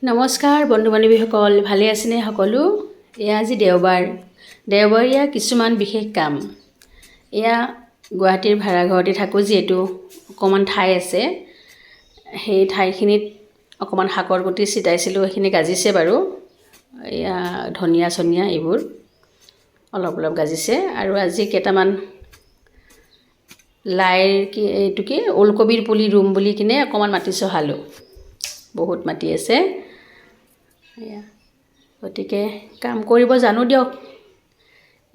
নমস্কাৰ বন্ধু বান্ধৱীসকল, ভালে আছেনে সকলো? এয়া আজি দেওবাৰীয়া কিছুমান বিশেষ কাম। এয়া গুৱাহাটীৰ ভাড়াঘৰতে থাকোঁ, যিহেতু অকণমান ঠাই আছে। সেই ঠাইখিনিত অকণমান শাকৰ গুটি ছিটাইছিলোঁ, সেইখিনি গাজিছে বাৰু। এয়া ধনিয়া চনিয়া এইবোৰ অলপ অলপ গাজিছে। আৰু আজি কেইটামান লাইৰ ওলকবিৰ পুলি ৰুম বুলি কিনে অকণমান মাটি চহালোঁ। বহুত মাটি আছে, গতিকে কাম কৰিব জানো দিয়ক,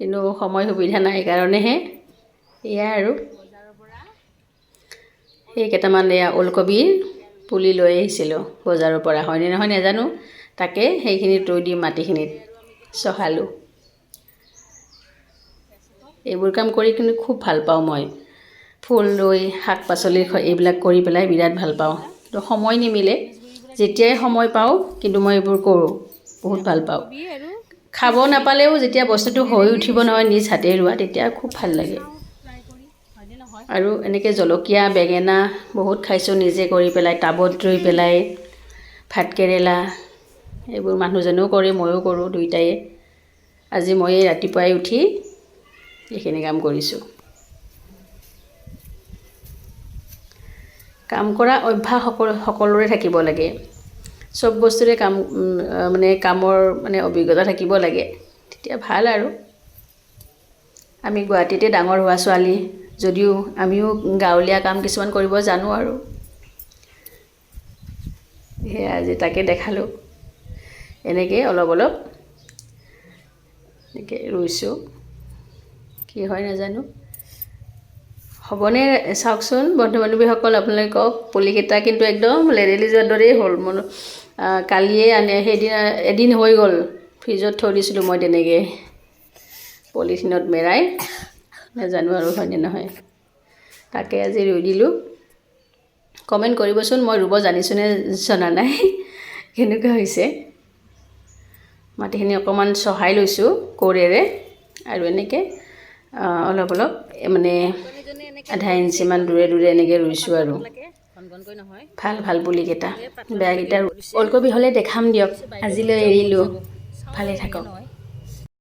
কিন্তু সময় সুবিধা নাই কাৰণেহে। এয়া আৰু সেই কেইটামান ওলকবিৰ পুলি লৈ আহিছিলোঁ বজাৰৰ পৰা, হয়নে নহয় নাজানো। তাকে সেইখিনিত ৰুই দি মাটিখিনিত চহালোঁ। এইবোৰ কাম কৰি কিন্তু খুব ভাল পাওঁ মই। ফুল ৰুই শাক পাচলি এইবিলাক কৰি পেলাই বিৰাট ভাল পাওঁ, কিন্তু সময় নিমিলে। যেতিয়াই সময় পাওঁ কিন্তু মই এইবোৰ কৰোঁ, বহুত ভাল পাওঁ। খাব নাপালেও যেতিয়া বস্তুটো হৈ উঠিব নহয় নিজ হাতে ৰোৱা, তেতিয়া খুব ভাল লাগে। আৰু এনেকৈ জলকীয়া বেঙেনা বহুত খাইছোঁ নিজে কৰি পেলাই, টাবত ৰুই পেলাই। ভাতকেৰেলা এইবোৰ মানুহজনেও কৰে, ময়ো কৰোঁ, দুয়োটাই। আজি মই ৰাতিপুৱাই উঠি এইখিনি কাম কৰিছোঁ। কাম কৰা অভ্যাস সকলোৰে থাকিব লাগে। চব বস্তুৰে কামৰ অভিজ্ঞতা থাকিব লাগে, তেতিয়া ভাল আৰু। আমি গুৱাহাটীতে ডাঙৰ হোৱা ছোৱালী যদিও আমিও গাঁৱলীয়া কাম কিছুমান কৰিব জানো আৰু। সেয়া আজি তাকে দেখালোঁ। এনেকৈ অলপ এনেকৈ ৰুইছোঁ, কি হয় নাজানো। হ'বনে চাওকচোন বন্ধু বান্ধৱীসকল, আপোনালোকক পুলিকেইটা কিন্তু একদম লেৰেলি যোৱাৰ দৰেই হ'ল। কালিয়ে সেইদিনা এদিন হৈ গ'ল, ফ্ৰিজত থৈ দিছিলোঁ মই তেনেকৈ পলিথিনত মেৰাই, নাজানো আৰু হয়নে নহয়। তাকে আজি ৰুই দিলোঁ। কমেণ্ট কৰিবচোন, মই ৰুব জানিছোঁনে জনা নাই, কেনেকুৱা হৈছে। মাটিখিনি অকণমান চহাই লৈছোঁ কোৰেৰে, আৰু এনেকৈ অলপ আধা ইঞ্চিমান দূৰে এনেকৈ ৰুইছোঁ আৰু। ভাল পুলিকেইটা, বেয়াকেইটা ওলকবি হ'লে দেখাম দিয়ক। আজিলৈ এৰিলোঁ, ভালে থাকক।